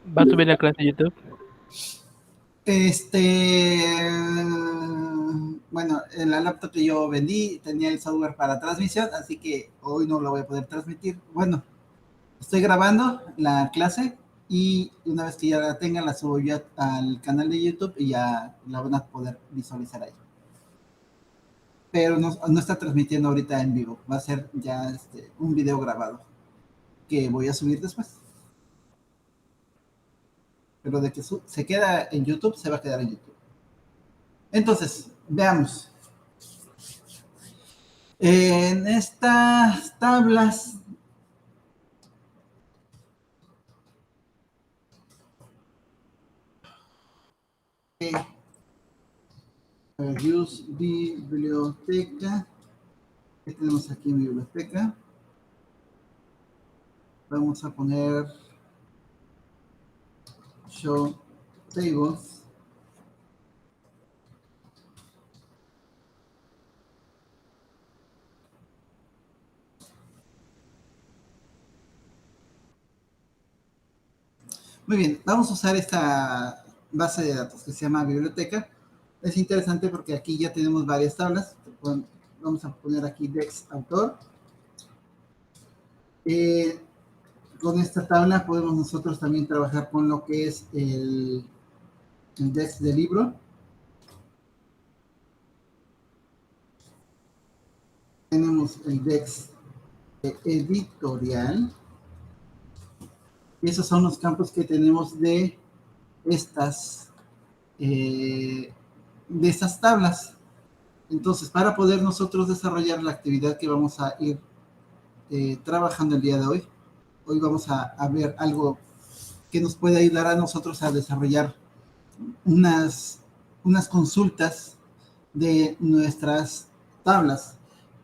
¿Va a subir la clase a YouTube? Bueno, en la laptop que yo vendí tenía el software para transmisión, así que hoy no lo voy a poder transmitir. Bueno, estoy grabando la clase y una vez que ya la tenga la subo yo al canal de YouTube y ya la van a poder visualizar ahí. Pero no está transmitiendo ahorita en vivo, va a ser ya un video grabado que voy a subir después. Pero de que se queda en YouTube, se va a quedar en YouTube. Entonces, veamos. En estas tablas use biblioteca. ¿Qué tenemos aquí en biblioteca? Vamos a poner show tables. Muy bien, vamos a usar esta base de datos que se llama biblioteca. Es interesante porque aquí ya tenemos varias tablas. Vamos a poner aquí Dex autor. Con esta tabla podemos nosotros también trabajar con lo que es el Dex de libro. Tenemos el Dex editorial. Y esos son los campos que tenemos de estas tablas. Entonces, para poder nosotros desarrollar la actividad que vamos a ir trabajando el día de hoy, hoy vamos a ver algo que nos puede ayudar a nosotros a desarrollar unas consultas de nuestras tablas.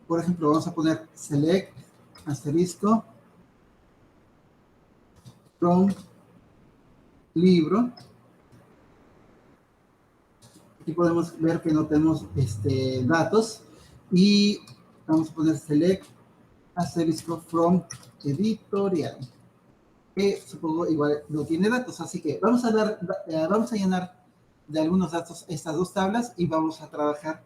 Por ejemplo, vamos a poner select asterisco from libro. Aquí podemos ver que no tenemos datos y vamos a poner select asterisco from editorial, que supongo igual no tiene datos, así que vamos a llenar de algunos datos estas dos tablas y vamos a trabajar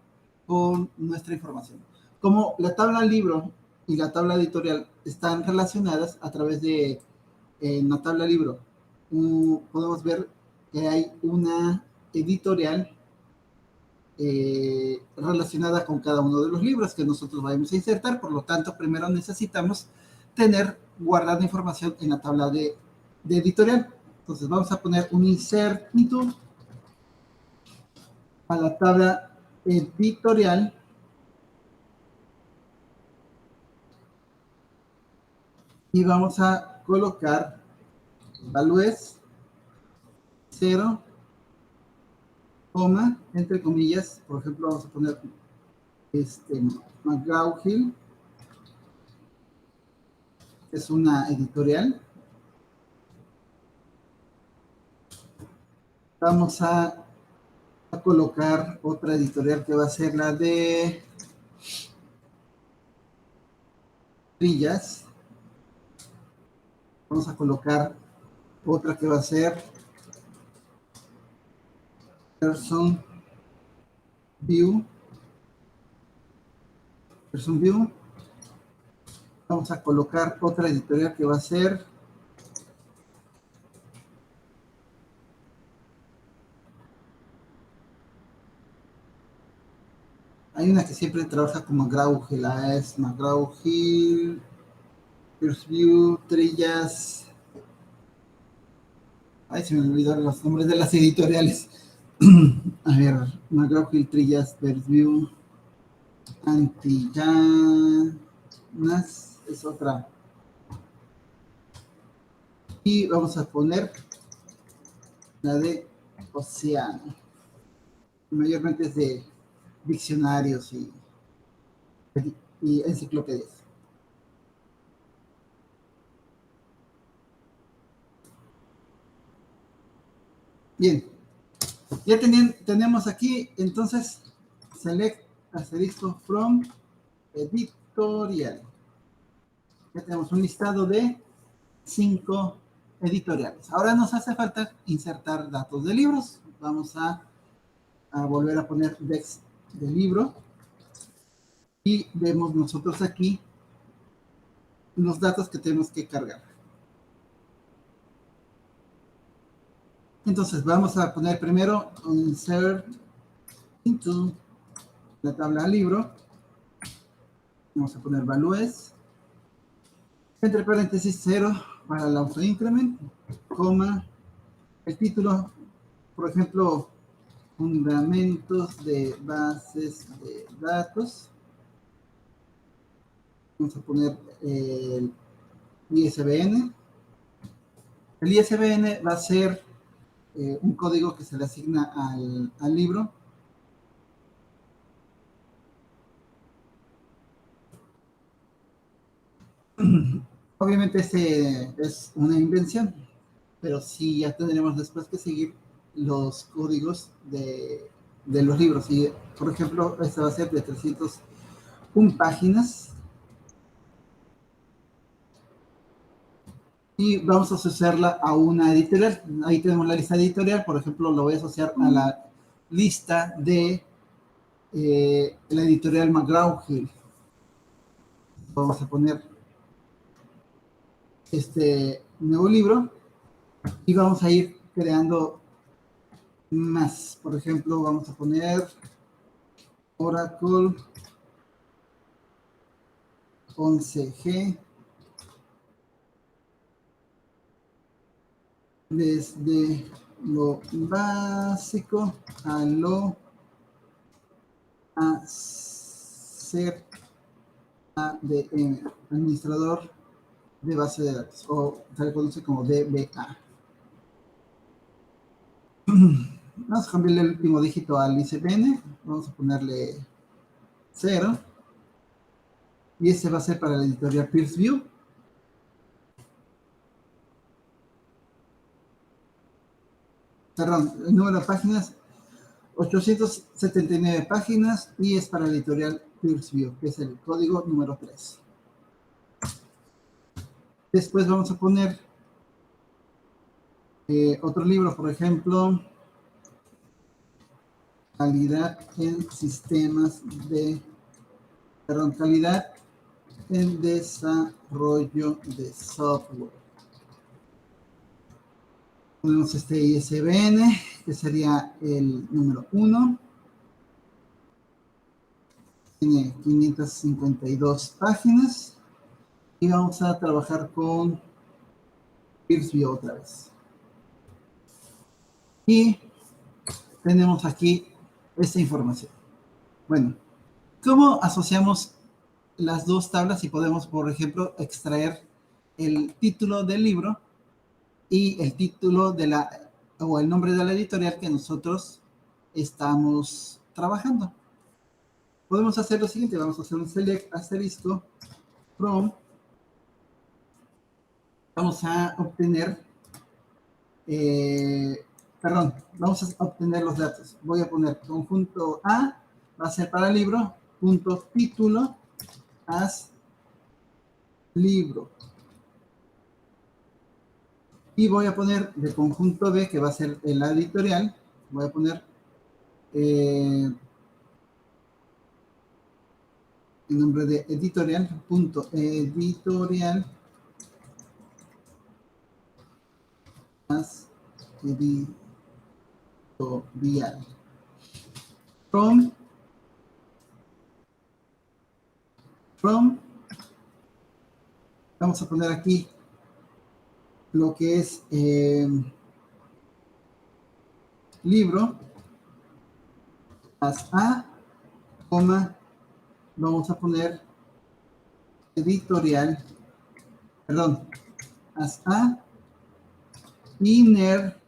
con nuestra información. Como la tabla libro y la tabla editorial están relacionadas a través de en la tabla libro, podemos ver que hay una editorial relacionada con cada uno de los libros que nosotros vamos a insertar. Por lo tanto, primero necesitamos tener guardada información en la tabla de editorial. Entonces vamos a poner un insert into a la tabla editorial y vamos a colocar values 0, coma, entre comillas. Por ejemplo, vamos a poner McGraw-Hill, es una editorial. Vamos a colocar otra editorial que va a ser la de Trillas. Vamos a colocar otra que va a ser Person View. Vamos a colocar otra editorial que va a ser hay una que siempre trabaja como McGraw-Hill, es McGraw-Hill, First View, Trillas. Ay, se me olvidaron los nombres de las editoriales. A ver, McGraw-Hill, Trillas, First View, Antillanas, es otra. Y vamos a poner la de Océano. Mayormente es de diccionarios y enciclopedias. Bien, ya tenemos aquí entonces select asterisco from editorial. Ya tenemos un listado de 5 editoriales. Ahora nos hace falta insertar datos de libros. Vamos a volver a poner dex de libro y vemos nosotros aquí los datos que tenemos que cargar. Entonces vamos a poner primero insert into la tabla libro. Vamos a poner values, entre paréntesis 0 para el auto increment, coma, el título, por ejemplo, fundamentos de bases de datos. Vamos a poner el ISBN. El ISBN va a ser un código que se le asigna al libro. Obviamente este es una invención, pero sí ya tendremos después que seguir los códigos de los libros. Y, por ejemplo, este va a ser de 301 páginas. Y vamos a asociarla a una editorial. Ahí tenemos la lista editorial. Por ejemplo, lo voy a asociar a la lista de la editorial McGraw-Hill. Vamos a poner este nuevo libro y vamos a ir creando más. Por ejemplo, vamos a poner Oracle 11G desde lo básico a lo hacer ADM, administrador de base de datos, o se le conoce como DBA. Vamos a cambiarle el último dígito al ISBN, vamos a ponerle 0, y ese va a ser para la editorial Pearsview. Perdón, el número de páginas, 879 páginas, y es para la editorial Pearsview, que es el código número 3. Después vamos a poner otro libro, por ejemplo, calidad en sistemas de, calidad en desarrollo de software. Ponemos este ISBN, que sería el número 1. Tiene 552 páginas. Y vamos a trabajar con Pearsview otra vez. Y tenemos aquí esta información. Bueno, ¿cómo asociamos las dos tablas y podemos, por ejemplo, extraer el título del libro y el título de o el nombre de la editorial que nosotros estamos trabajando? Podemos hacer lo siguiente, vamos a hacer un select asterisco from, vamos a obtener, vamos a obtener los datos. Voy a poner conjunto A, va a ser para libro, punto título, as libro. Y voy a poner de conjunto B, que va a ser la editorial, voy a poner el nombre de editorial, punto editorial, más editorial. From, vamos a poner aquí lo que es libro, más A, coma, vamos a poner editorial, perdón, as A, inner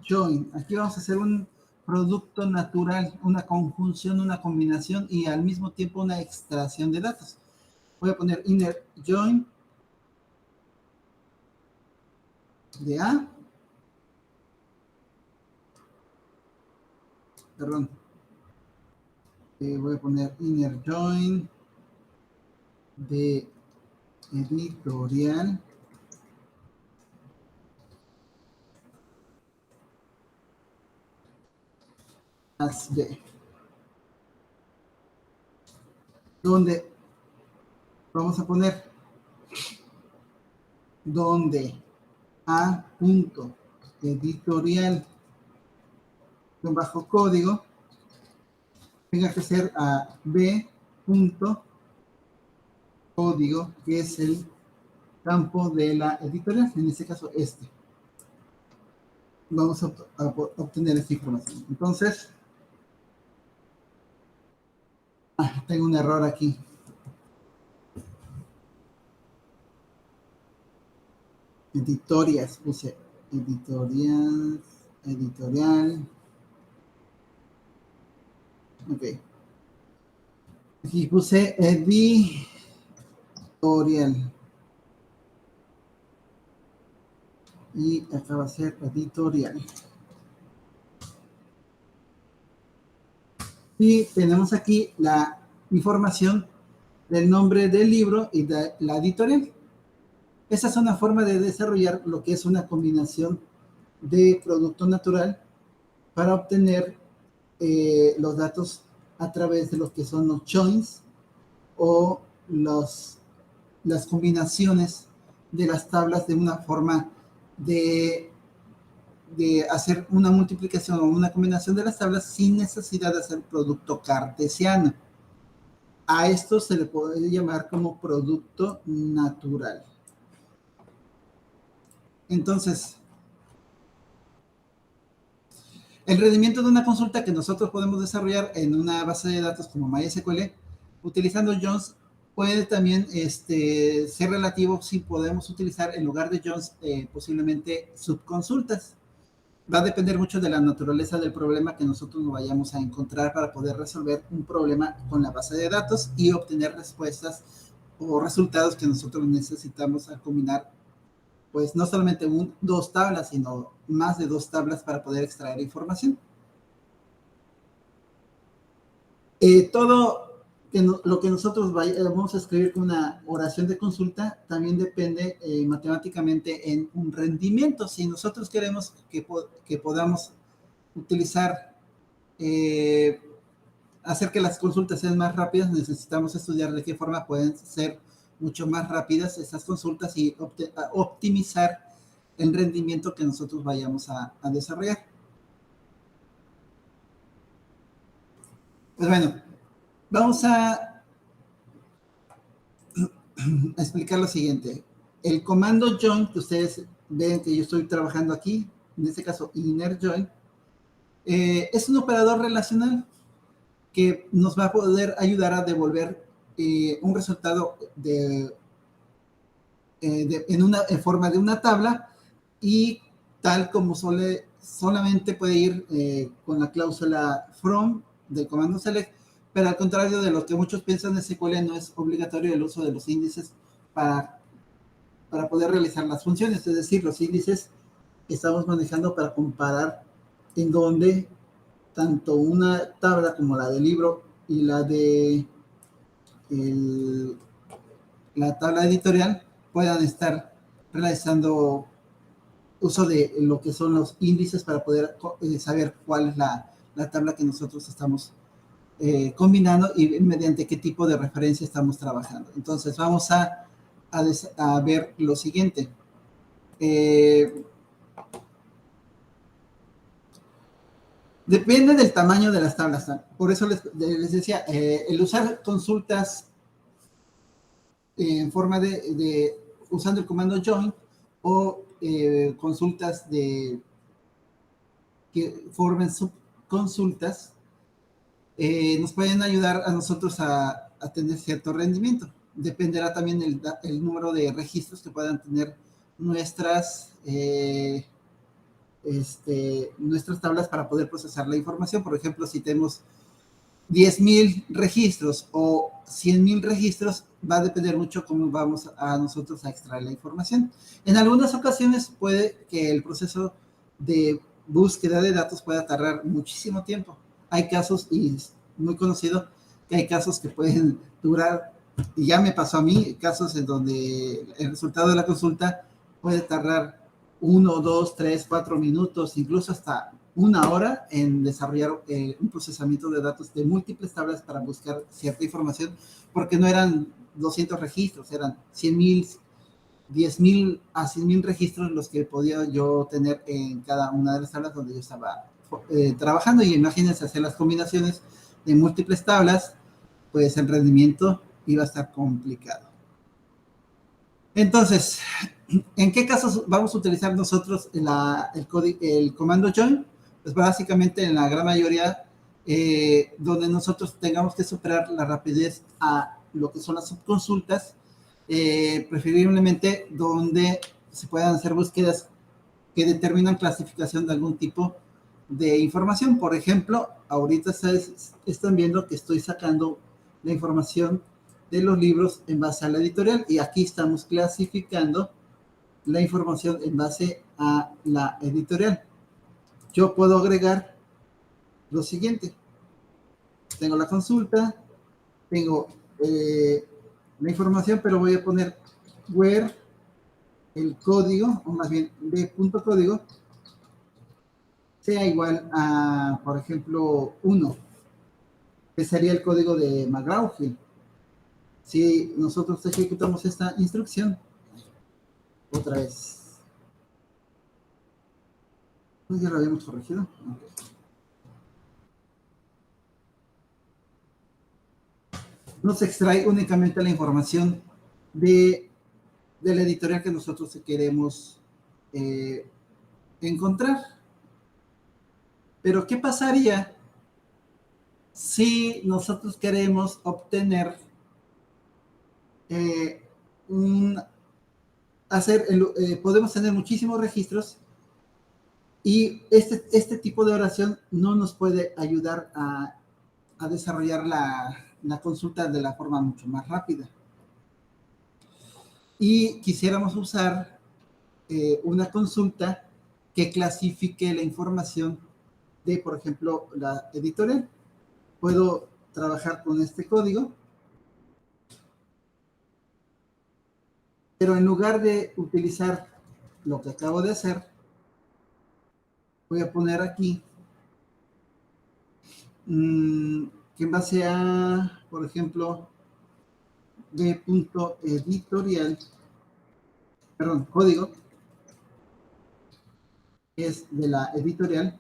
join. Aquí vamos a hacer un producto natural, una conjunción, una combinación y al mismo tiempo una extracción de datos. Voy a poner inner join de A, perdón, voy a poner inner join de editorial as B, donde vamos a poner donde A punto editorial bajo código tenga que ser a B punto código, que es el campo de la editorial, en este caso este. Vamos a obtener esta información. Entonces, tengo un error aquí. Editorias, puse editorial. Ok. Aquí puse editorial. Y acá va a ser editorial. Y tenemos aquí la información del nombre del libro y de la editorial. Esa es una forma de desarrollar lo que es una combinación de producto natural para obtener los datos a través de lo que son los joins o las combinaciones de las tablas de una forma de hacer una multiplicación o una combinación de las tablas sin necesidad de hacer producto cartesiano. A esto se le puede llamar como producto natural. Entonces, el rendimiento de una consulta que nosotros podemos desarrollar en una base de datos como MySQL, utilizando joins, puede también ser relativo si podemos utilizar en lugar de joins posiblemente subconsultas. Va a depender mucho de la naturaleza del problema que nosotros nos vayamos a encontrar para poder resolver un problema con la base de datos y obtener respuestas o resultados que nosotros necesitamos al combinar, pues no solamente dos tablas, sino más de dos tablas para poder extraer información. Todo lo que nosotros vamos a escribir con una oración de consulta también depende matemáticamente en un rendimiento. Si nosotros queremos que podamos utilizar, hacer que las consultas sean más rápidas, necesitamos estudiar de qué forma pueden ser mucho más rápidas esas consultas y optimizar el rendimiento que nosotros vayamos a desarrollar. Pues bueno, vamos a explicar lo siguiente. El comando join que ustedes ven que yo estoy trabajando aquí, en este caso inner join, es un operador relacional que nos va a poder ayudar a devolver un resultado en forma de una tabla, y tal como solamente puede ir con la cláusula from del comando select, pero al contrario de lo que muchos piensan, en SQL no es obligatorio el uso de los índices para poder realizar las funciones. Es decir, los índices que estamos manejando para comparar en donde tanto una tabla como la del libro y la de la tabla editorial puedan estar realizando uso de lo que son los índices para poder saber cuál es la tabla que nosotros estamos combinando y mediante qué tipo de referencia estamos trabajando. Entonces vamos a ver lo siguiente. Depende del tamaño de las tablas. Por eso les decía, el usar consultas en forma usando el comando join o consultas que formen subconsultas, nos pueden ayudar a nosotros a tener cierto rendimiento. Dependerá también el número de registros que puedan tener nuestras tablas para poder procesar la información. Por ejemplo, si tenemos 10,000 registros o 100,000 registros, va a depender mucho cómo vamos a nosotros a extraer la información. En algunas ocasiones puede que el proceso de búsqueda de datos pueda tardar muchísimo tiempo. Hay casos, y es muy conocido, que hay casos que pueden durar, y ya me pasó a mí, casos en donde el resultado de la consulta puede tardar 1, 2, 3, 4 minutos, incluso hasta una hora en desarrollar un procesamiento de datos de múltiples tablas para buscar cierta información, porque no eran 200 registros, eran 100,000, 10,000 a 100,000 registros los que podía yo tener en cada una de las tablas donde yo estaba trabajando. Y imagínense hacer las combinaciones de múltiples tablas, pues el rendimiento iba a estar complicado. Entonces, ¿en qué casos vamos a utilizar nosotros el comando join? Pues básicamente en la gran mayoría donde nosotros tengamos que superar la rapidez a lo que son las subconsultas, preferiblemente donde se puedan hacer búsquedas que determinan clasificación de algún tipo de información. Por ejemplo, ahorita ustedes están viendo que estoy sacando la información de los libros en base a la editorial, y aquí estamos clasificando la información en base a la editorial. Yo puedo agregar lo siguiente. Tengo la consulta, tengo la información, pero voy a poner where el código, o más bien de punto código, sea igual a, por ejemplo, 1, que sería el código de McGraw-Hill. Si nosotros ejecutamos esta instrucción, otra vez, ya lo habíamos corregido. Nos extrae únicamente la información de la editorial que nosotros queremos encontrar. Pero ¿qué pasaría si nosotros queremos obtener podemos tener muchísimos registros, y este tipo de oración no nos puede ayudar a desarrollar la consulta de la forma mucho más rápida? Y quisiéramos usar una consulta que clasifique la información de, por ejemplo, la editorial. Puedo trabajar con este código, pero en lugar de utilizar lo que acabo de hacer, voy a poner aquí que en base a, por ejemplo, de punto editorial, perdón, código, que es de la editorial,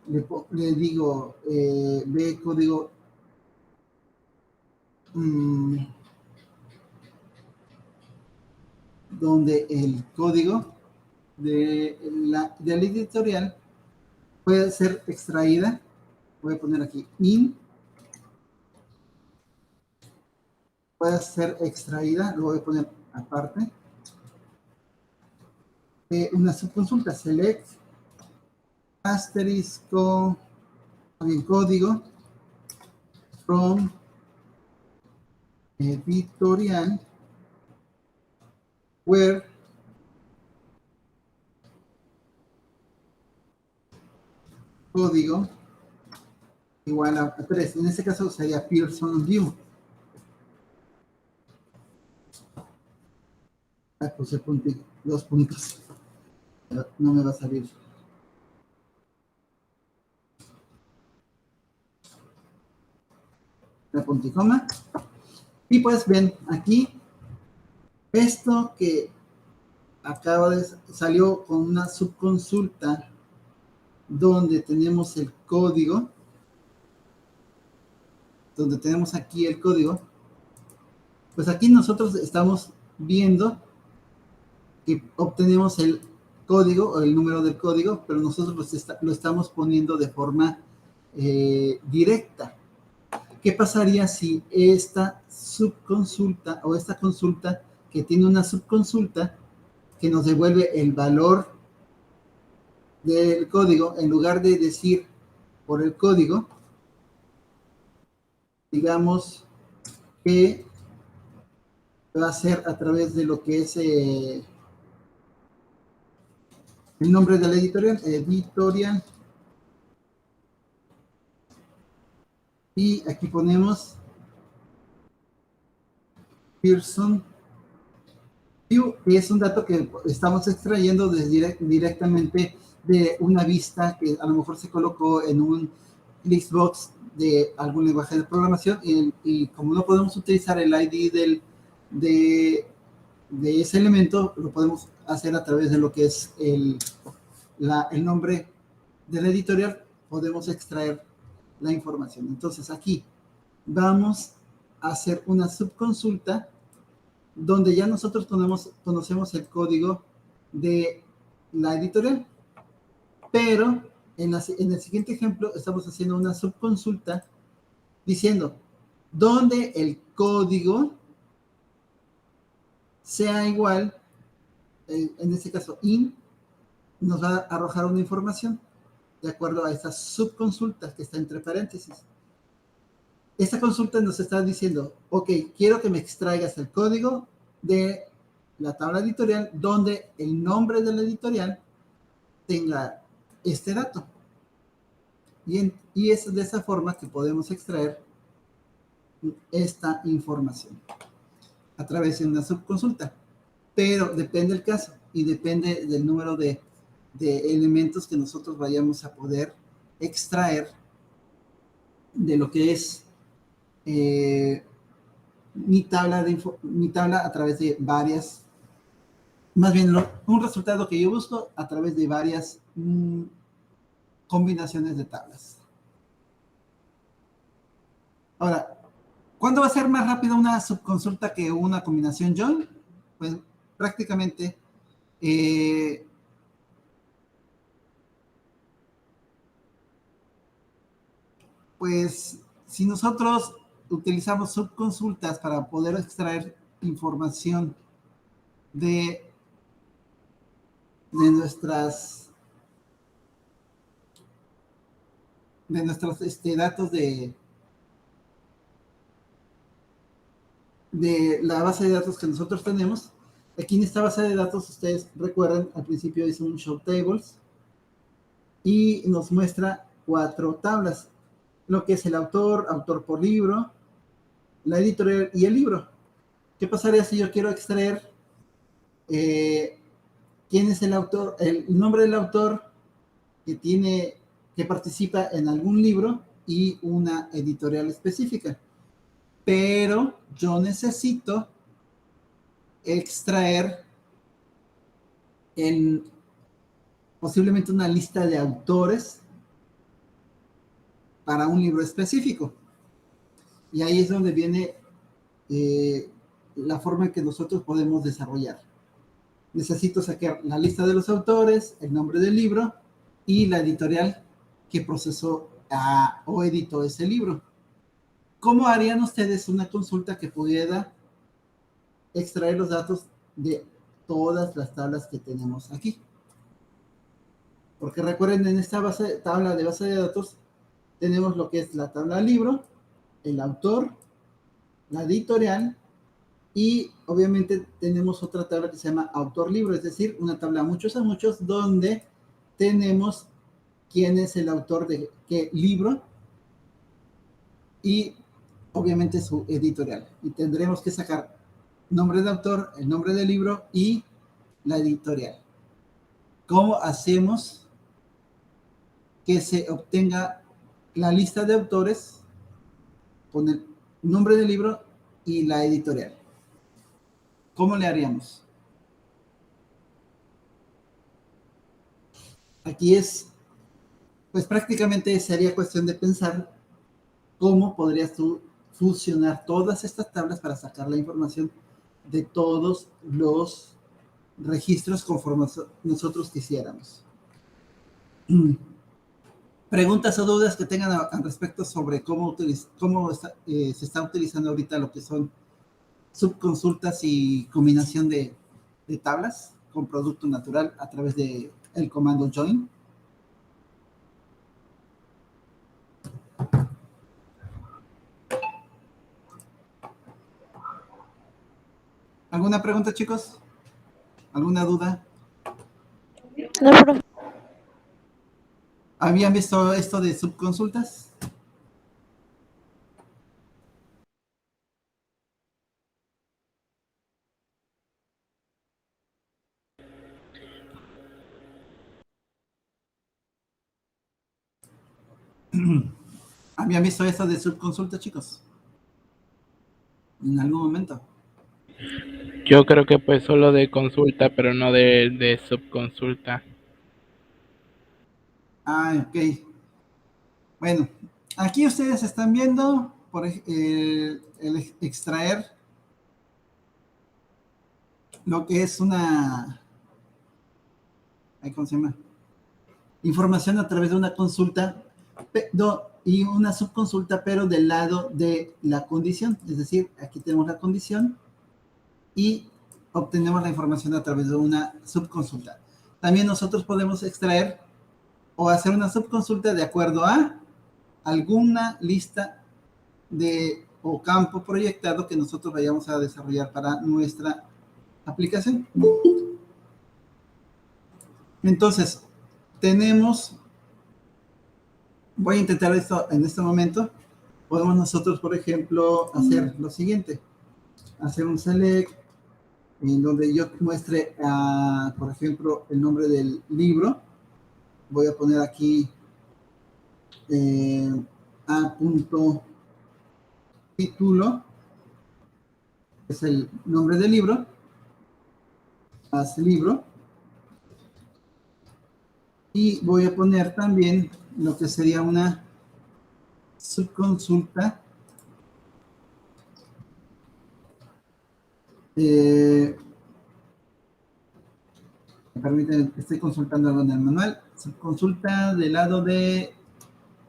le digo de código donde el código de la editorial puede ser extraída. Voy a poner aquí in, puede ser extraída, lo voy a poner aparte, una subconsulta, select asterisco, el código from editorial where código igual a 3. En este caso sería Pearson View. Puse dos puntos, pero no me va a salir. La punto y coma. Y pues ven aquí, esto que salió con una subconsulta donde tenemos el código, donde tenemos aquí el código, pues aquí nosotros estamos viendo que obtenemos el código o el número del código, pero nosotros lo estamos poniendo de forma directa. ¿Qué pasaría si esta subconsulta o esta consulta que tiene una subconsulta que nos devuelve el valor del código, en lugar de decir por el código, digamos que va a ser a través de lo que es el nombre de la editorial, y aquí ponemos Pearson view es un dato que estamos extrayendo directamente de una vista que a lo mejor se colocó en un listbox de algún lenguaje de programación y como no podemos utilizar el ID de, de ese elemento, lo podemos hacer a través de lo que es el nombre del editorial, podemos extraer la información. Entonces aquí vamos a hacer una subconsulta donde ya nosotros conocemos el código de la editorial, pero en el siguiente ejemplo estamos haciendo una subconsulta diciendo donde el código sea igual, en este caso in, nos va a arrojar una información de acuerdo a esta subconsulta que está entre paréntesis. Esta consulta nos está diciendo, ok, quiero que me extraigas el código de la tabla editorial donde el nombre de la editorial tenga este dato. Y es de esa forma que podemos extraer esta información a través de una subconsulta. Pero depende del caso y depende del número de elementos que nosotros vayamos a poder extraer de lo que es mi tabla a través de varias, más bien un resultado que yo busco a través de varias combinaciones de tablas. Ahora, ¿cuándo va a ser más rápido una subconsulta que una combinación join? Pues prácticamente pues si nosotros utilizamos subconsultas para poder extraer información de nuestros datos de la base de datos que nosotros tenemos. Aquí en esta base de datos, ustedes recuerdan, al principio hice un show tables y nos muestra 4 tablas, lo que es el autor, autor por libro, la editorial y el libro. ¿Qué pasaría si yo quiero extraer quién es el autor, el nombre del autor que participa en algún libro y una editorial específica? Pero yo necesito extraer posiblemente una lista de autores para un libro específico. Y ahí es donde viene la forma en que nosotros podemos desarrollar. Necesito sacar la lista de los autores, el nombre del libro y la editorial que procesó o editó ese libro. ¿Cómo harían ustedes una consulta que pudiera extraer los datos de todas las tablas que tenemos aquí? Porque recuerden, en esta tabla de base de datos tenemos lo que es la tabla libro, el autor, la editorial y obviamente tenemos otra tabla que se llama autor libro, es decir, una tabla muchos a muchos donde tenemos quién es el autor de qué libro y obviamente su editorial. Y tendremos que sacar nombre de autor, el nombre del libro y la editorial. ¿Cómo hacemos que se obtenga la lista de autores con el nombre del libro y la editorial? ¿Cómo le haríamos? Aquí pues prácticamente sería cuestión de pensar cómo podrías tú fusionar todas estas tablas para sacar la información de todos los registros conforme nosotros quisiéramos. Preguntas o dudas que tengan al respecto sobre cómo se está utilizando ahorita lo que son subconsultas y combinación de tablas con producto natural a través de el comando join. ¿Alguna pregunta, chicos? ¿Alguna duda? No, profe. ¿Habían visto esto de subconsultas? ¿Habían visto eso de subconsulta, chicos? En algún momento. Yo creo que pues solo de consulta, pero no de subconsulta. Ah, ok. Bueno, aquí ustedes están viendo el extraer lo que es una, ¿cómo se llama? Información a través de una consulta y una subconsulta, pero del lado de la condición. Es decir, aquí tenemos la condición y obtenemos la información a través de una subconsulta. También nosotros podemos extraer o hacer una subconsulta de acuerdo a alguna lista o campo proyectado que nosotros vayamos a desarrollar para nuestra aplicación. Entonces, voy a intentar esto en este momento. Podemos nosotros, por ejemplo, hacer lo siguiente. Hacer un select en donde yo muestre, por ejemplo, el nombre del libro. Voy a poner aquí a.título, es el nombre del libro, as libro. Y voy a poner también lo que sería una subconsulta. Me permiten, estoy consultando algo en el manual. Subconsulta del lado de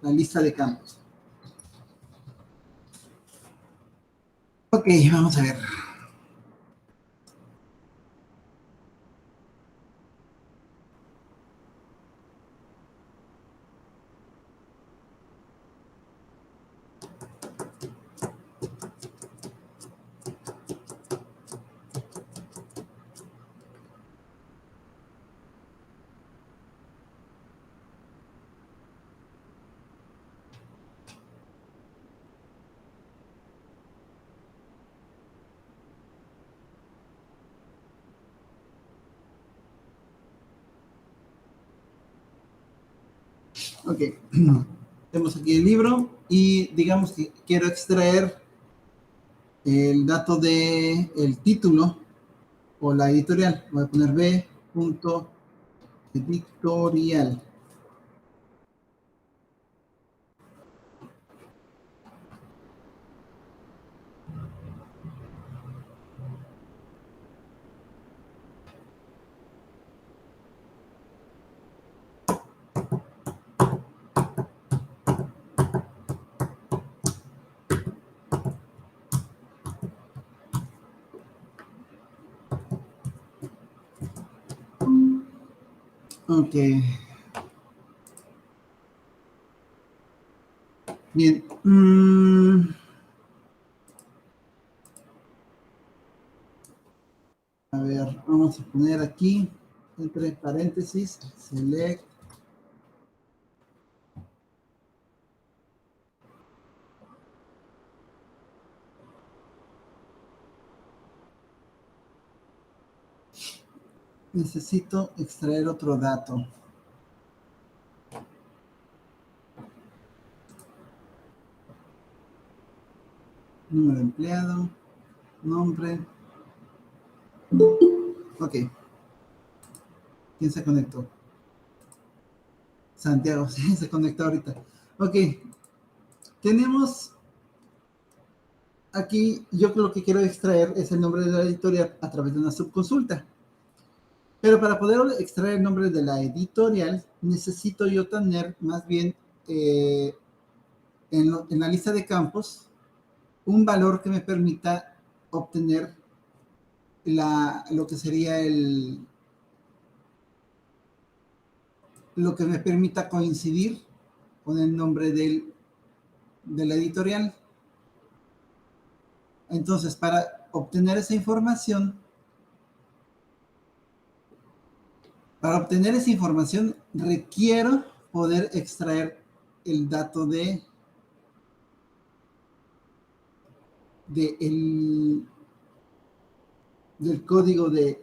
la lista de campos. Ok, vamos a ver. Ok, tenemos aquí el libro y digamos que quiero extraer el dato de el título o la editorial. Voy a poner b.editorial. Ok. Bien. A ver, vamos a poner aquí, entre paréntesis, select. Necesito extraer otro dato. Número de empleado, nombre. Ok. ¿Quién se conectó? Santiago, sí, se conectó ahorita. Ok. Tenemos aquí, yo lo que quiero extraer es el nombre de la editorial a través de una subconsulta. Pero para poder extraer el nombre de la editorial, necesito yo tener más bien en la lista de campos un valor que me permita obtener lo que sería lo que me permita coincidir con el nombre de la editorial. Entonces, para obtener esa información, requiero poder extraer el dato del código de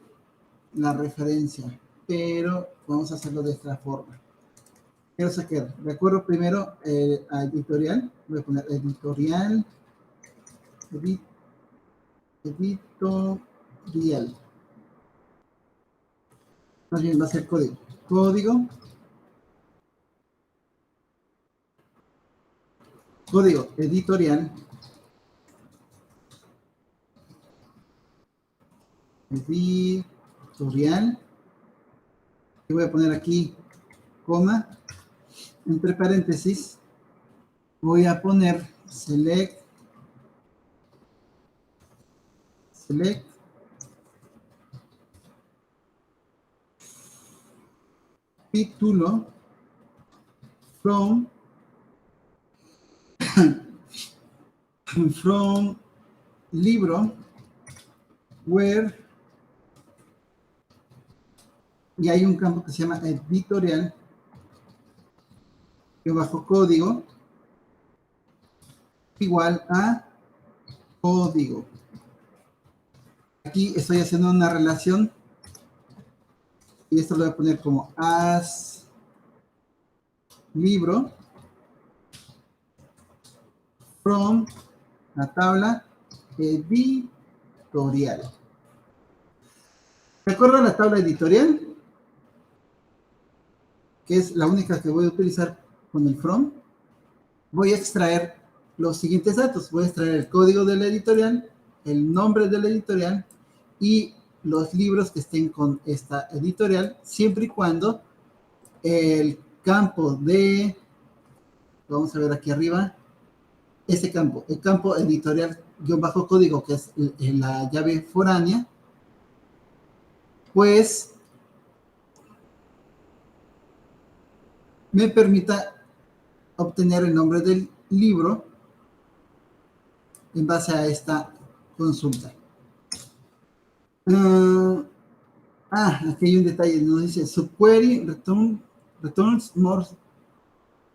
la referencia, pero vamos a hacerlo de esta forma. quiero sacar. Recuerdo primero a editorial. Voy a poner editorial. Editorial. Más bien va a ser código. Código editorial. Editorial. Y voy a poner aquí coma. Entre paréntesis. Voy a poner select título from libro where, y hay un campo que se llama editorial, que bajo código igual a código. Aquí estoy haciendo una relación y esto lo voy a poner como as libro from la tabla editorial. ¿Recuerdan la tabla editorial? Que es la única que voy a utilizar con el from. Voy a extraer los siguientes datos. Voy a extraer el código de la editorial, el nombre de la editorial y los libros que estén con esta editorial, siempre y cuando el campo de, vamos a ver aquí arriba, este campo, el campo editorial guión bajo código, que es la llave foránea, pues me permita obtener el nombre del libro en base a esta consulta. Aquí hay un detalle, nos dice subquery returns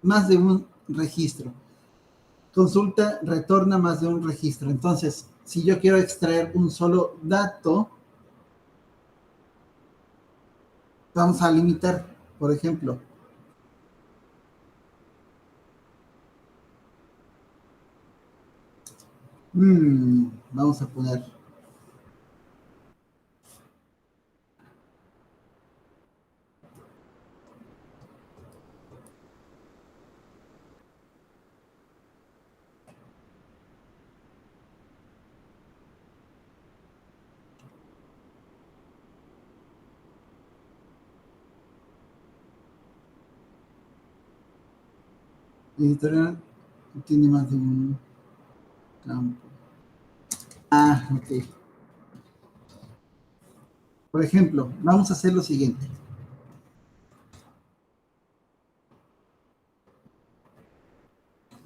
más de un registro. Consulta retorna más de un registro. Entonces, si yo quiero extraer un solo dato, vamos a limitar, por ejemplo, vamos a poner editorial tiene más de un campo. Ok. Por ejemplo, vamos a hacer lo siguiente.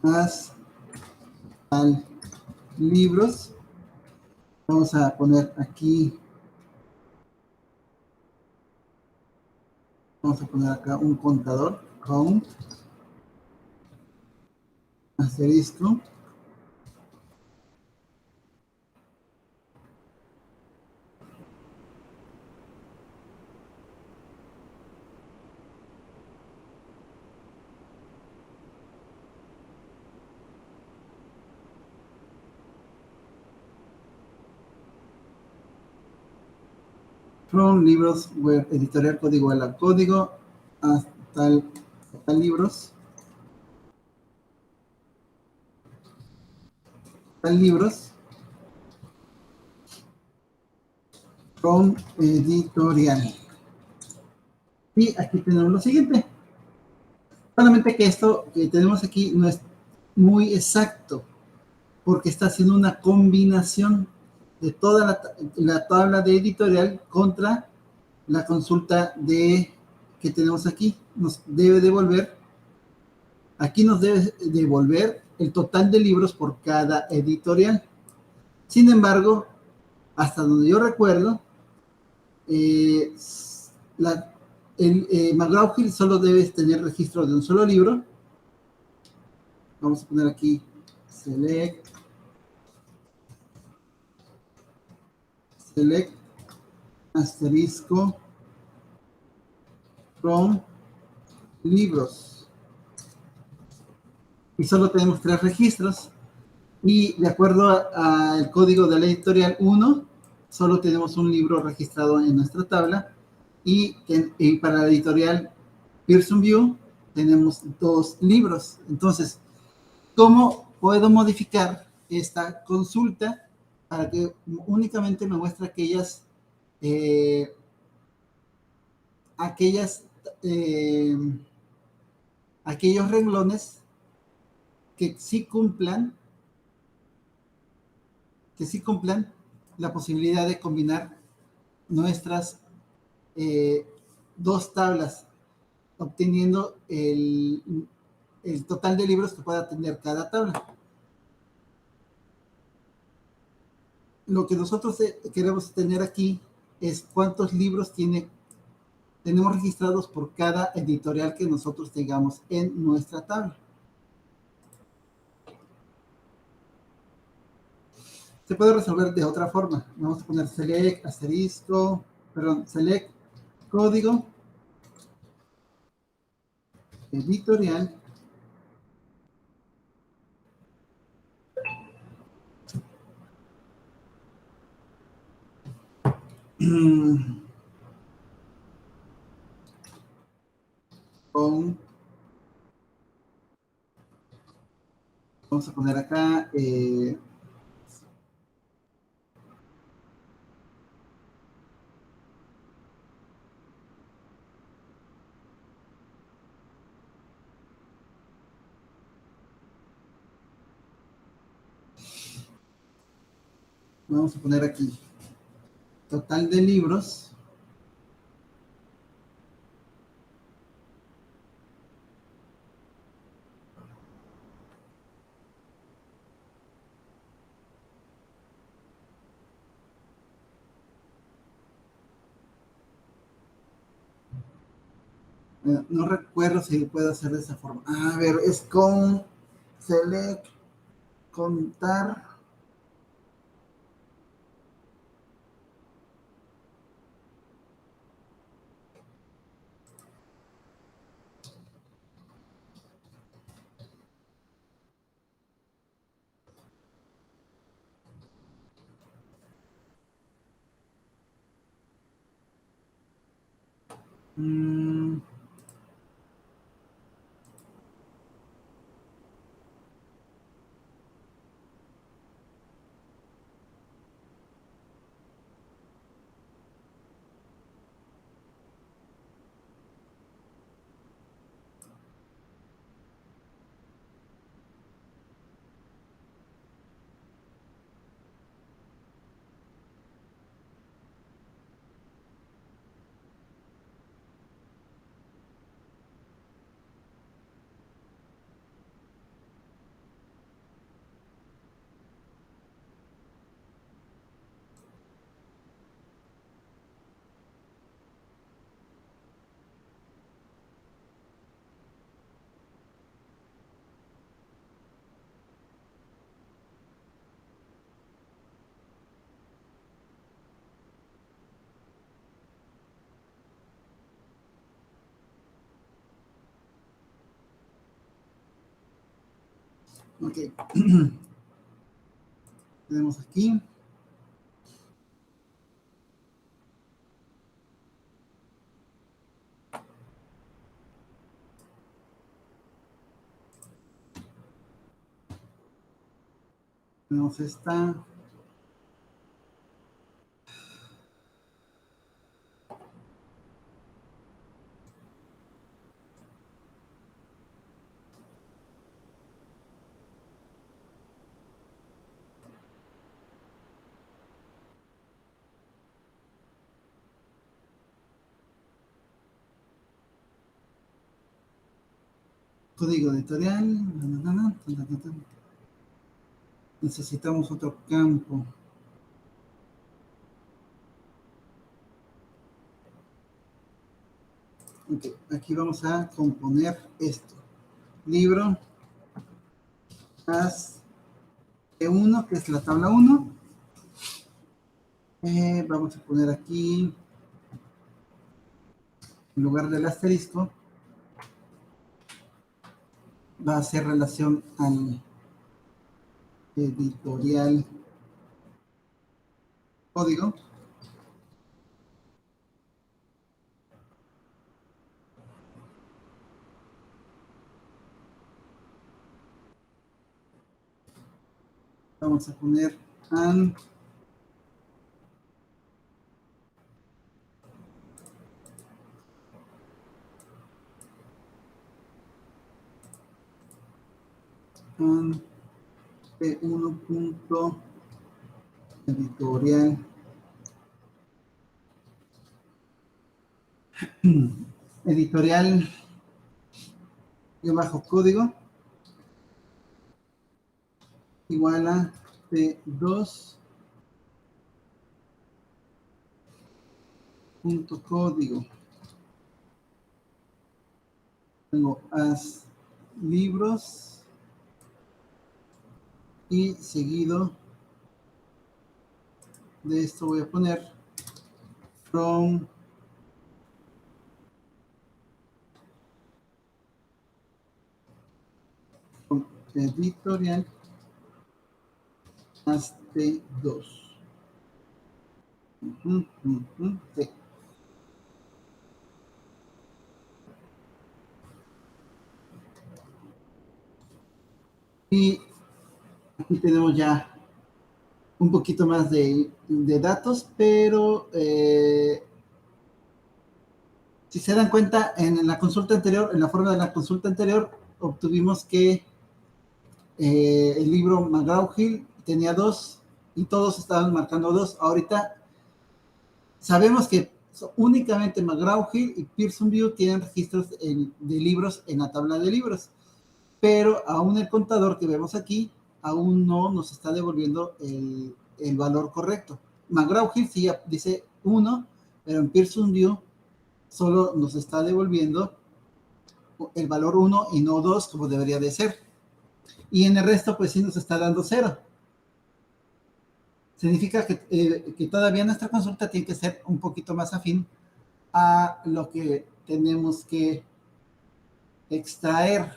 Más al libros. Vamos a poner aquí. Vamos a poner acá un contador. Count. Asterisco. From libros web editorial código al código hasta libros. Libros from editorial. Y aquí tenemos lo siguiente. Solamente que esto que tenemos aquí no es muy exacto, porque está haciendo una combinación de toda la tabla de editorial contra la consulta que tenemos aquí. Nos debe devolver, aquí nos debe devolver el total de libros por cada editorial. Sin embargo, hasta donde yo recuerdo, McGraw-Hill solo debe tener registro de un solo libro. Vamos a poner aquí select asterisco from libros. y solo tenemos 3 registros. Y de acuerdo al código de la editorial 1, solo tenemos un libro registrado en nuestra tabla. Y para la editorial Pearson VUE tenemos 2 libros. Entonces, ¿cómo puedo modificar esta consulta para que únicamente me muestre eh, aquellas, eh, aquellos renglones que sí cumplan la posibilidad de combinar nuestras 2 tablas, obteniendo el total de libros que pueda tener cada tabla? Lo que nosotros queremos tener aquí es cuántos libros tenemos registrados por cada editorial que nosotros tengamos en nuestra tabla. Se puede resolver de otra forma. Vamos a poner select, asterisco, perdón, select, código, editorial, con, vamos a poner acá, vamos a poner aquí, total de libros, no recuerdo si puedo hacer de esa forma. A ver, es con select, contar. Mm, ok. Tenemos aquí. Tenemos esta. Código editorial. Necesitamos otro campo. Ok, aquí vamos a componer esto. Libro más E1, que es la tabla 1. Vamos a poner aquí, en lugar del asterisco, va a hacer relación al editorial código. Vamos a poner an P1 punto editorial editorial y bajo código igual a P2 punto código. Tengo as libros y seguido de esto voy a poner from editorial hasta 2. Sí. Y aquí tenemos ya un poquito más de datos, pero si se dan cuenta, en la consulta anterior, en la forma de la consulta anterior, obtuvimos que el libro McGraw-Hill tenía 2 y todos estaban marcando 2. Ahorita sabemos que únicamente McGraw-Hill y Pearson VUE tienen registros de libros en la tabla de libros, pero aún el contador que vemos aquí aún no nos está devolviendo el valor correcto. McGraw-Hill sí dice 1, pero en Pearson VUE solo nos está devolviendo el valor 1 y no 2 como debería de ser. Y en el resto pues sí nos está dando 0. Significa que todavía nuestra consulta tiene que ser un poquito más afín a lo que tenemos que extraer.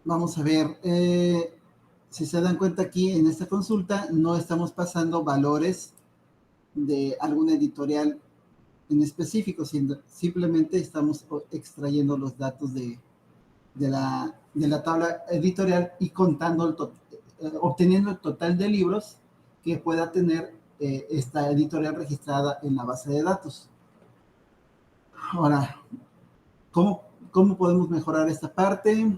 Vamos a ver, si se dan cuenta aquí en esta consulta no estamos pasando valores de algún editorial en específico, simplemente estamos extrayendo los datos de la tabla editorial y contando obteniendo el total de libros que pueda tener esta editorial registrada en la base de datos. Ahora, ¿cómo podemos mejorar esta parte?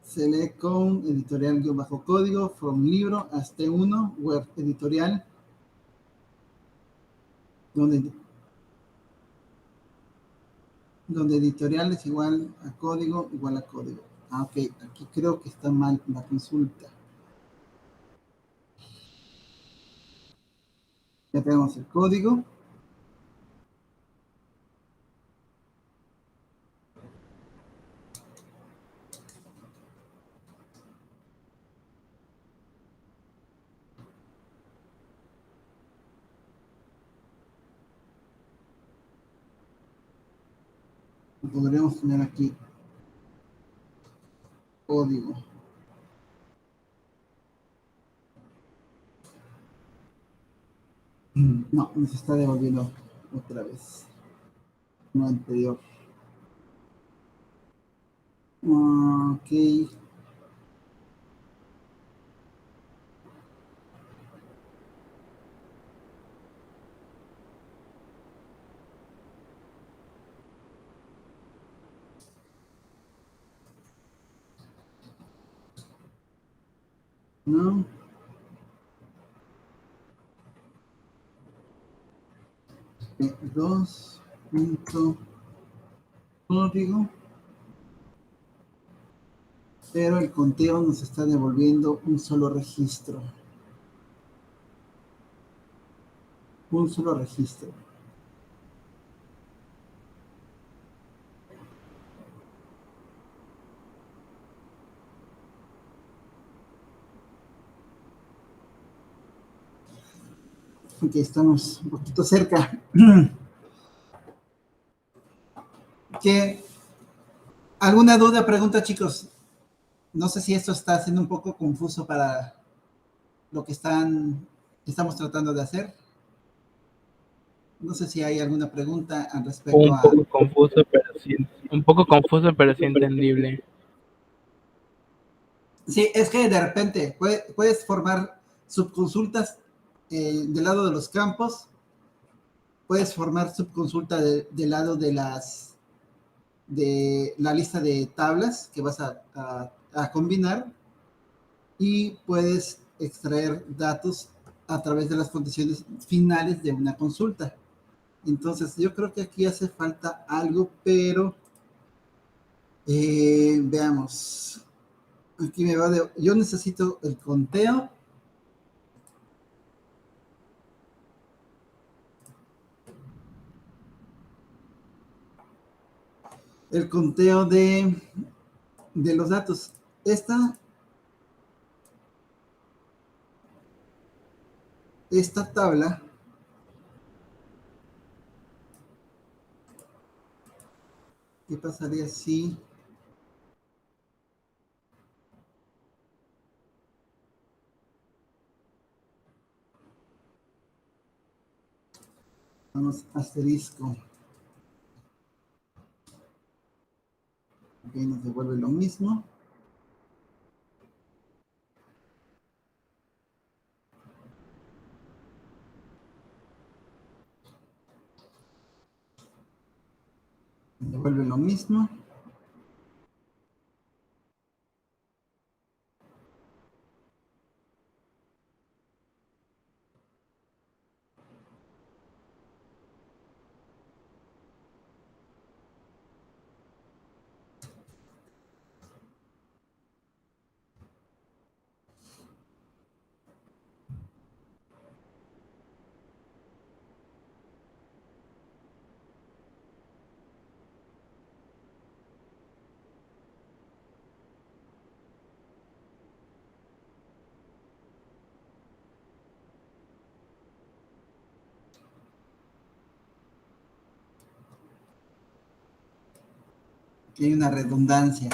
Select con editorial-código, from libro, hasta 1, web editorial, donde editorial es igual a código, igual a código. Ok, aquí creo que está mal la consulta. Ya tenemos el código. Podríamos tener aquí código. No, nos está devolviendo otra vez. No anterior. Ok. No. Dos punto código. Pero el conteo nos está devolviendo un solo registro. Un solo registro. Porque estamos un poquito cerca. ¿Alguna duda, pregunta, chicos? No sé si esto está siendo un poco confuso para lo que estamos tratando de hacer. No sé si hay alguna pregunta al respecto Un a... poco confuso, pero sí entendible. Sí, es que de repente puedes formar subconsultas del lado de los campos, puedes formar subconsulta del lado de la lista de tablas que vas a combinar, y puedes extraer datos a través de las condiciones finales de una consulta. Entonces, yo creo que aquí hace falta algo, pero veamos. Aquí yo necesito el conteo. El conteo de los datos. Esta tabla ¿qué pasaría si vamos asterisco? Ok, nos devuelve lo mismo. Nos devuelve lo mismo. Aquí hay una redundancia.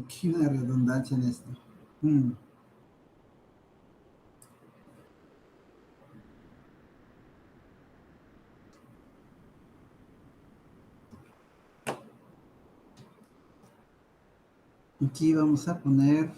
Aquí hay una redundancia en esto. Aquí vamos a poner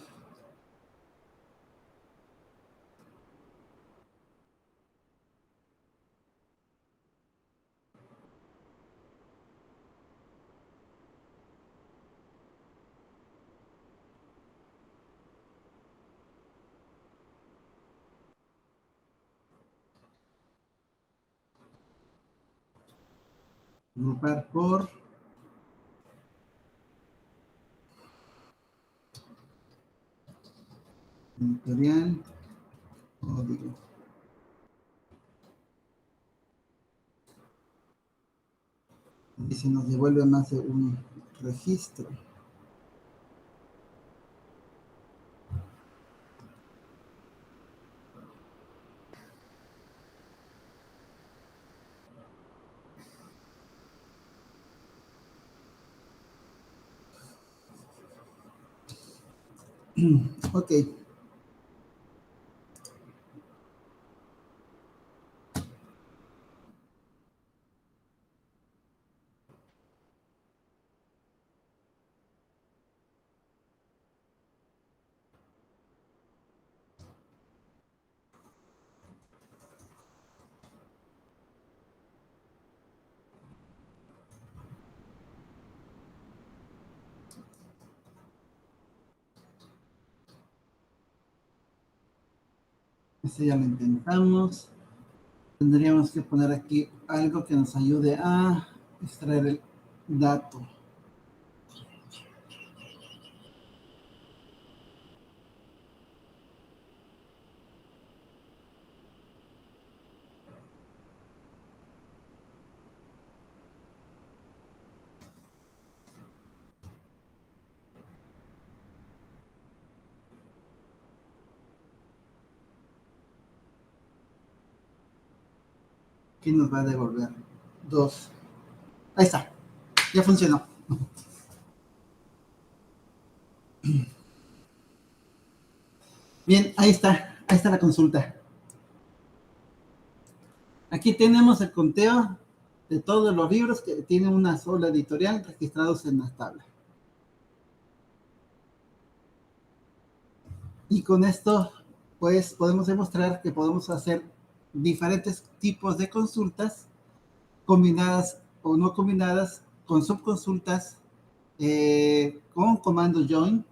agrupar por editorial, código. Y si nos devuelve más de un registro. Ok. Este ya lo intentamos. Tendríamos que poner aquí algo que nos ayude a extraer el dato. ¿Qué nos va a devolver? 2. Ahí está. Ya funcionó. Bien, ahí está. Ahí está la consulta. Aquí tenemos el conteo de todos los libros que tienen una sola editorial registrados en la tabla. Y con esto, pues, podemos demostrar que podemos hacer diferentes tipos de consultas, combinadas o no combinadas, con subconsultas, con comando join.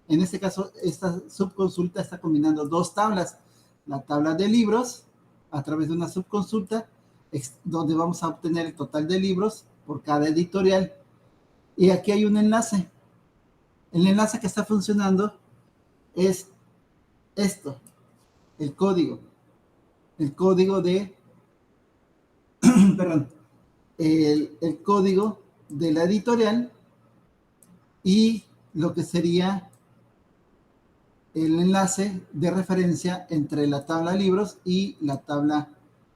En este caso, esta subconsulta está combinando dos tablas. La tabla de libros, a través de una subconsulta, donde vamos a obtener el total de libros por cada editorial. Y aquí hay un enlace. El enlace que está funcionando es esto, el código. El código de, perdón, el código de la editorial y lo que sería el enlace de referencia entre la tabla de libros y la tabla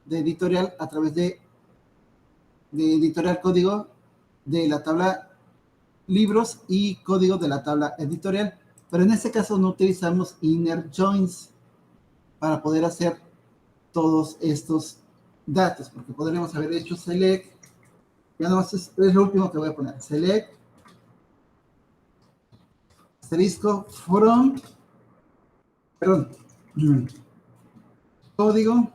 de editorial a través de editorial código de la tabla libros y código de la tabla editorial. Pero en este caso no utilizamos inner joins para poder hacer todos estos datos, porque podríamos haber hecho select, ya no es lo último que voy a poner, select asterisco from, perdón, código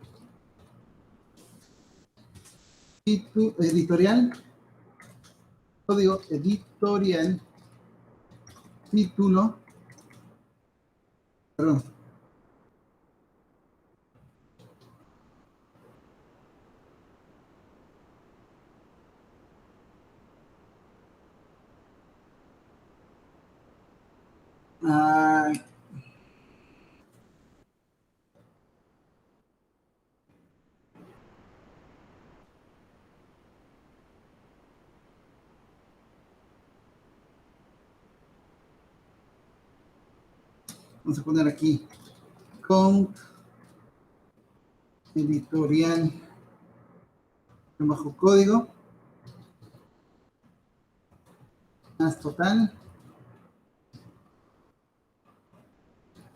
editorial, código editorial, título, perdón, ah, vamos a poner aquí con editorial bajo código más total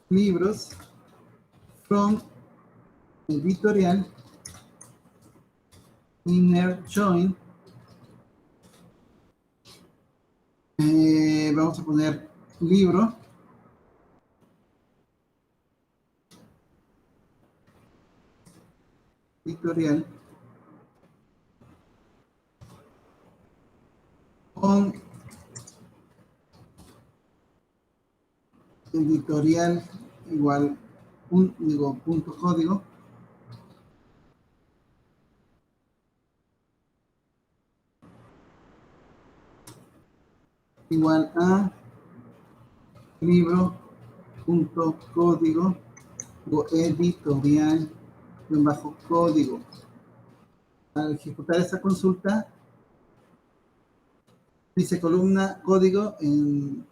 libros from editorial inner join, vamos a poner libro editorial con editorial igual digo, punto código igual a libro punto código o editorial bajo código. Al ejecutar esta consulta dice columna código en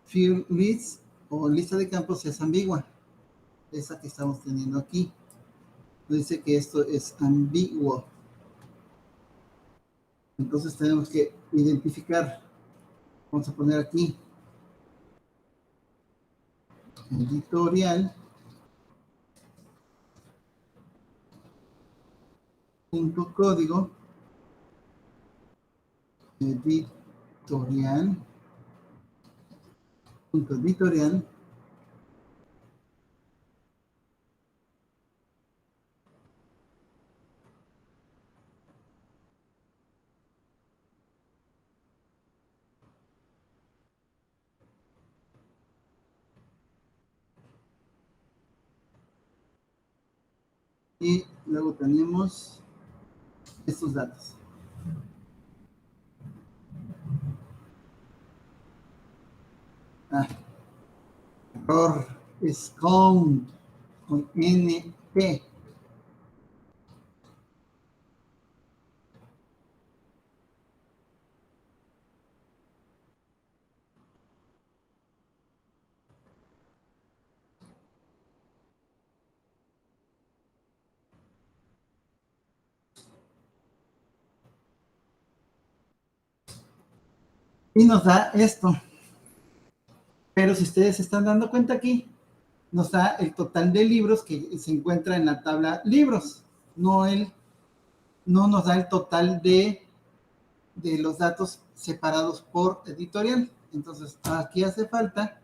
field list o lista de campos es ambigua, esa que estamos teniendo aquí. Dice que esto es ambiguo. Entonces tenemos que identificar. Vamos a poner aquí editorial punto código editorial punto editorial y luego tenemos estos datos. Error, es con NT. Y nos da esto. Pero si ustedes se están dando cuenta aquí, nos da el total de libros que se encuentra en la tabla libros. No nos da el total de los datos separados por editorial. Entonces, aquí hace falta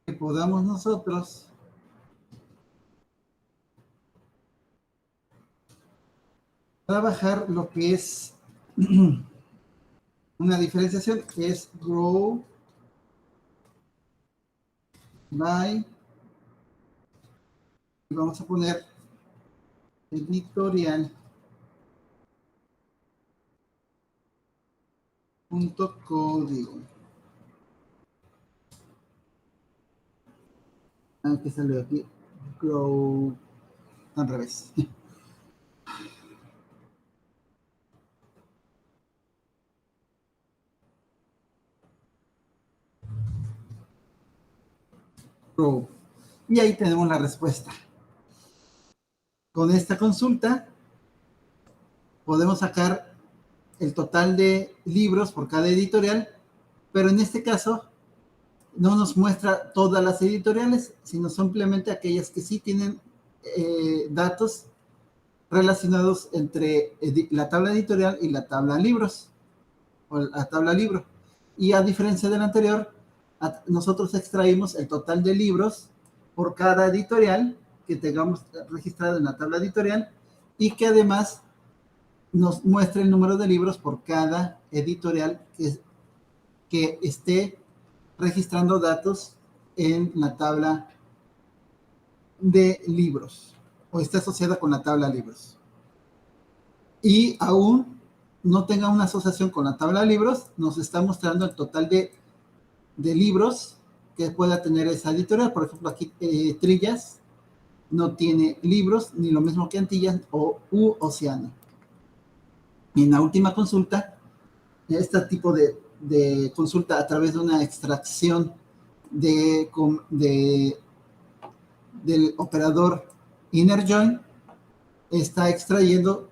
que podamos nosotros trabajar lo que es una diferenciación, que es grow by, y vamos a poner editorial punto código. Que salió aquí, grow, al revés. Grow. Y ahí tenemos la respuesta. Con esta consulta podemos sacar el total de libros por cada editorial, pero en este caso no nos muestra todas las editoriales, sino simplemente aquellas que sí tienen datos relacionados entre la tabla editorial y la tabla libros, o la tabla libro. Y a diferencia del anterior, nosotros extraímos el total de libros por cada editorial que tengamos registrado en la tabla editorial y que además nos muestre el número de libros por cada editorial que esté registrando datos en la tabla de libros o esté asociada con la tabla de libros. Y aún no tenga una asociación con la tabla de libros, nos está mostrando el total de libros que pueda tener esa editorial. Por ejemplo, aquí Trillas no tiene libros, ni lo mismo que Antillas o Océano. Y en la última consulta, este tipo de consulta a través de una extracción del operador inner join, está extrayendo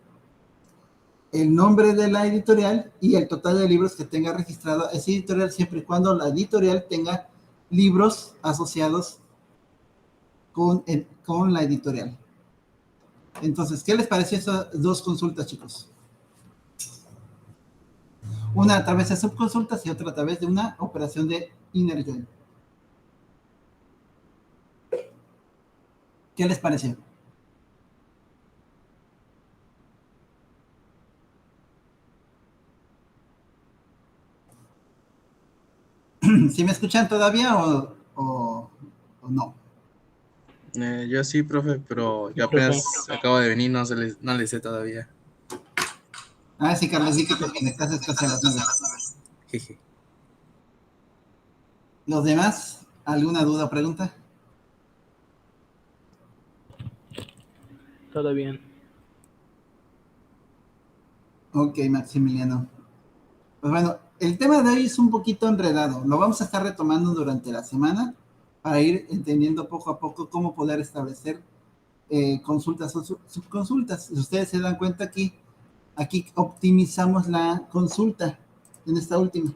el nombre de la editorial y el total de libros que tenga registrado esa editorial, siempre y cuando la editorial tenga libros asociados con la editorial. Entonces, ¿qué les pareció esas dos consultas, chicos? Una a través de subconsultas y otra a través de una operación de inner join. ¿Qué les pareció? ¿Sí me escuchan todavía o no? Yo sí, profe, pero yo apenas acabo de venir, no le sé todavía. Sí, Carlos, di que te conectaste casi a las 9. Jeje. ¿Los demás? ¿Alguna duda o pregunta? Todo bien. Ok, Maximiliano. Pues bueno, el tema de hoy es un poquito enredado. Lo vamos a estar retomando durante la semana para ir entendiendo poco a poco cómo poder establecer consultas o subconsultas. Si ustedes se dan cuenta aquí optimizamos la consulta en esta última.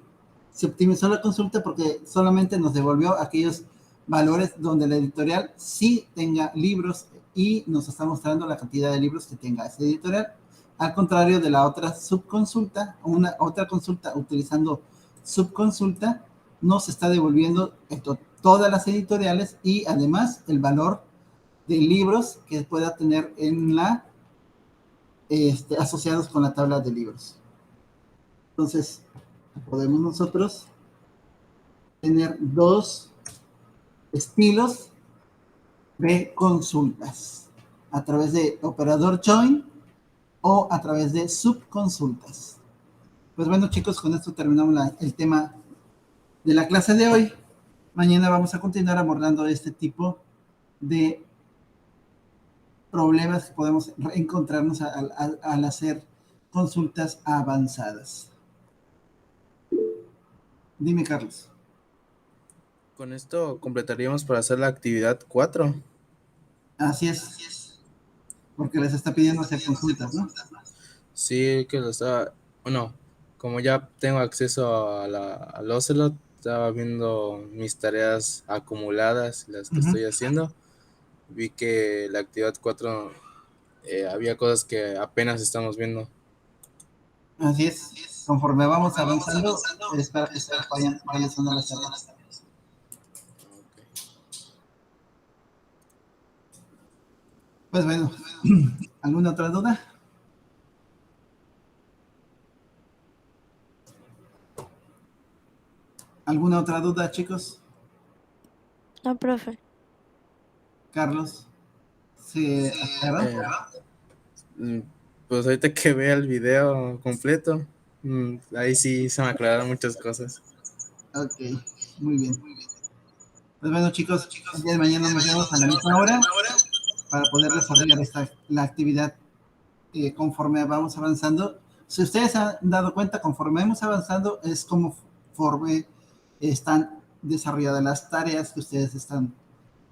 Se optimizó la consulta porque solamente nos devolvió aquellos valores donde la editorial sí tenga libros y nos está mostrando la cantidad de libros que tenga esa editorial. Al contrario de la otra subconsulta, otra consulta utilizando subconsulta, nos está devolviendo todas las editoriales y además el valor de libros que pueda tener en la asociados con la tabla de libros. Entonces, podemos nosotros tener dos estilos de consultas, a través de operador join o a través de subconsultas. Pues bueno, chicos, con esto terminamos el tema de la clase de hoy. Mañana vamos a continuar abordando este tipo de problemas que podemos encontrarnos al hacer consultas avanzadas. Dime, Carlos. Con esto completaríamos para hacer la actividad 4. Así es, porque les está pidiendo hacer consultas, ¿no? Sí, que lo estaba. Bueno, como ya tengo acceso al Ocelot, estaba viendo mis tareas acumuladas, las que estoy haciendo. Vi que la actividad 4 había cosas que apenas estamos viendo. Así es, conforme vamos avanzando, es para que ustedes vayan realizando las tareas. Ok. Pues bueno, ¿alguna otra duda? ¿Alguna otra duda, chicos? No, profe. Carlos, ¿se aclaró? Mm, Pues ahorita que vea el video completo, ahí sí se me aclararon muchas cosas. Ok, muy bien. Pues bueno, chicos, el día de mañana nos vemos a la misma hora para poder desarrollar la actividad conforme vamos avanzando. Si ustedes han dado cuenta, conforme vamos avanzando, es conforme están desarrolladas las tareas que ustedes están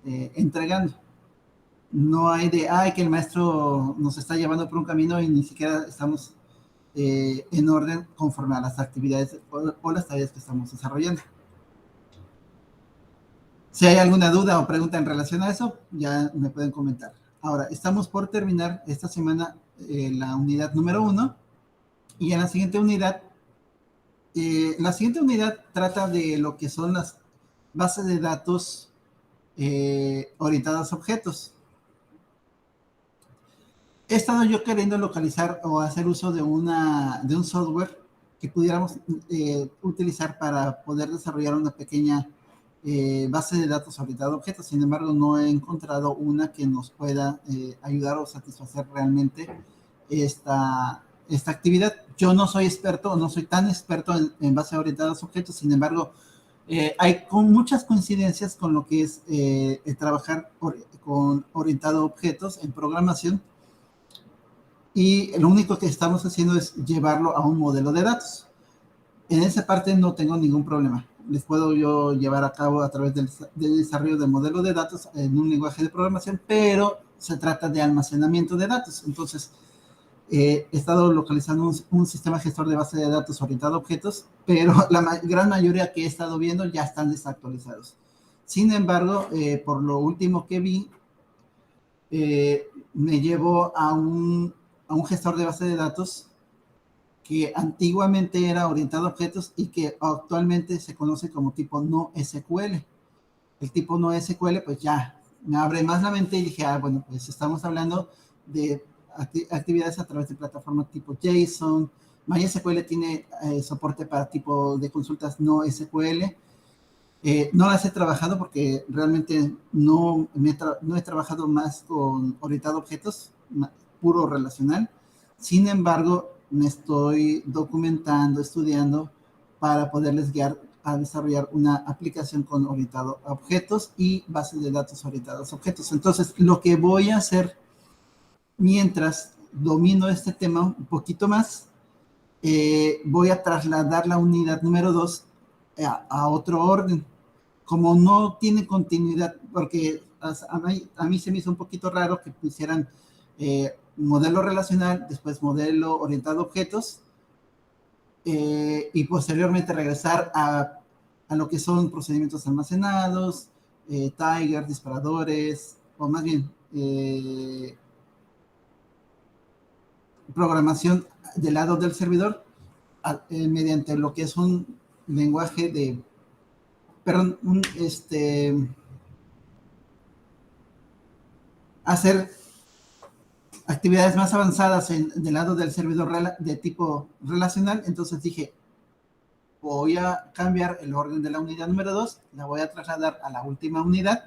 entregando. No hay de, ay, que el maestro nos está llevando por un camino y ni siquiera estamos en orden conforme a las actividades o las tareas que estamos desarrollando. Si hay alguna duda o pregunta en relación a eso, ya me pueden comentar. Ahora, estamos por terminar esta semana la unidad número 1 y en la siguiente unidad trata de lo que son las bases de datos orientadas a objetos. He estado yo queriendo localizar o hacer uso de un software que pudiéramos utilizar para poder desarrollar una pequeña base de datos orientada a objetos. Sin embargo, no he encontrado una que nos pueda ayudar o satisfacer realmente esta actividad. Yo no soy experto, no soy tan experto en bases orientadas a objetos. Sin embargo, hay muchas coincidencias con lo que es trabajar con orientado a objetos en programación. Y lo único que estamos haciendo es llevarlo a un modelo de datos. En esa parte no tengo ningún problema. Les puedo yo llevar a cabo a través del desarrollo del modelo de datos en un lenguaje de programación, pero se trata de almacenamiento de datos. Entonces, he estado localizando un sistema gestor de base de datos orientado a objetos, pero la gran mayoría que he estado viendo ya están desactualizados. Sin embargo, por lo último que vi, me llevó a un gestor de base de datos que antiguamente era orientado a objetos y que actualmente se conoce como tipo no SQL. El tipo no SQL, pues ya me abre más la mente y dije, bueno, pues estamos hablando de actividades a través de plataformas tipo JSON. MySQL tiene soporte para tipo de consultas no SQL. No las he trabajado porque realmente no he trabajado más con orientado a objetos, puro relacional. Sin embargo, me estoy documentando, estudiando para poderles guiar a desarrollar una aplicación con orientado a objetos y bases de datos orientados a objetos. Entonces, lo que voy a hacer mientras domino este tema un poquito más, voy a trasladar la unidad número 2 a otro orden. Como no tiene continuidad, porque a mí se me hizo un poquito raro que pusieran modelo relacional, después modelo orientado a objetos, y posteriormente regresar a lo que son procedimientos almacenados, Tiger, disparadores, o más bien programación del lado del servidor mediante lo que es un lenguaje de, perdón, hacer actividades más avanzadas del lado del servidor de tipo relacional. Entonces dije, voy a cambiar el orden de la unidad número 2, la voy a trasladar a la última unidad,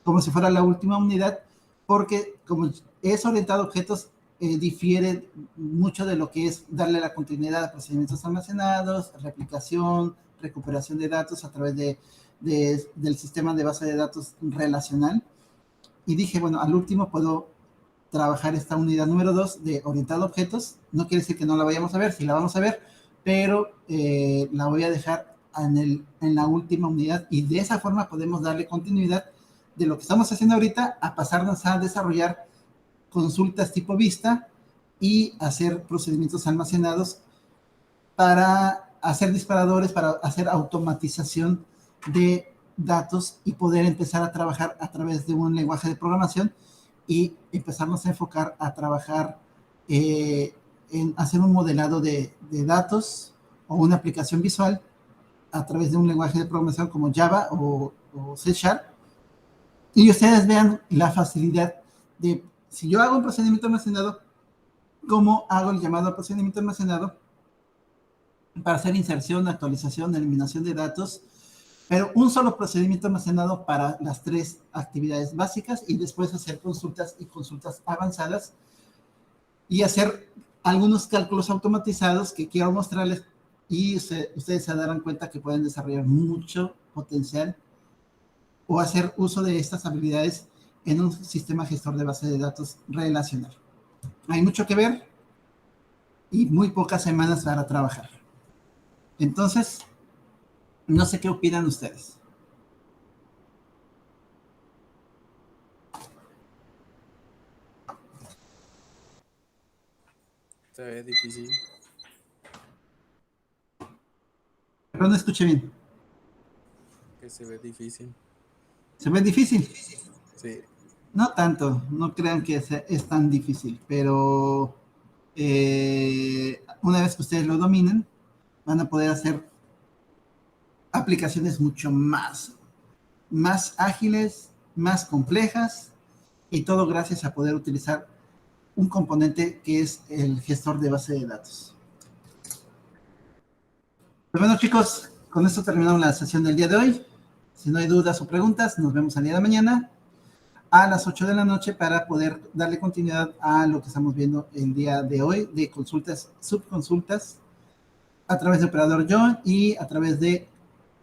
como si fuera la última unidad, porque como es orientado a objetos, difiere mucho de lo que es darle la continuidad a procedimientos almacenados, replicación, recuperación de datos a través del sistema de base de datos relacional. Y dije, bueno, al último puedo trabajar esta unidad número 2 de orientado a objetos. No quiere decir que no la vayamos a ver, sí la vamos a ver, pero la voy a dejar en la última unidad, y de esa forma podemos darle continuidad de lo que estamos haciendo ahorita a pasarnos a desarrollar consultas tipo vista y hacer procedimientos almacenados para hacer disparadores, para hacer automatización de datos y poder empezar a trabajar a través de un lenguaje de programación y empezarnos a enfocar a trabajar en hacer un modelado de datos o una aplicación visual a través de un lenguaje de programación como Java o C Sharp, y ustedes vean la facilidad de, si yo hago un procedimiento almacenado, cómo hago el llamado al procedimiento almacenado para hacer inserción, actualización, eliminación de datos, pero un solo procedimiento almacenado para las 3 actividades básicas, y después hacer consultas y consultas avanzadas y hacer algunos cálculos automatizados que quiero mostrarles, y ustedes se darán cuenta que pueden desarrollar mucho potencial o hacer uso de estas habilidades en un sistema gestor de base de datos relacional. Hay mucho que ver y muy pocas semanas para trabajar. Entonces, no sé qué opinan ustedes. Se ve difícil. Pero no escuché bien. Que se ve difícil. ¿Se ve difícil? Sí. No tanto, no crean que es tan difícil, pero una vez que ustedes lo dominen, van a poder hacer aplicaciones mucho más ágiles, más complejas, y todo gracias a poder utilizar un componente que es el gestor de base de datos. Pues bueno, chicos, con esto terminamos la sesión del día de hoy. Si no hay dudas o preguntas, nos vemos el día de mañana a las 8 de la noche para poder darle continuidad a lo que estamos viendo el día de hoy de consultas, subconsultas, a través de Operador John y a través de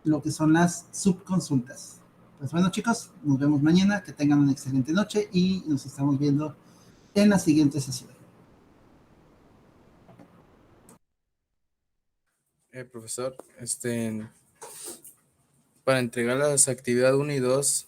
lo que son las subconsultas. Pues bueno, chicos, nos vemos mañana, que tengan una excelente noche y nos estamos viendo en la siguiente sesión. Profesor, para entregar las actividades 1 y 2,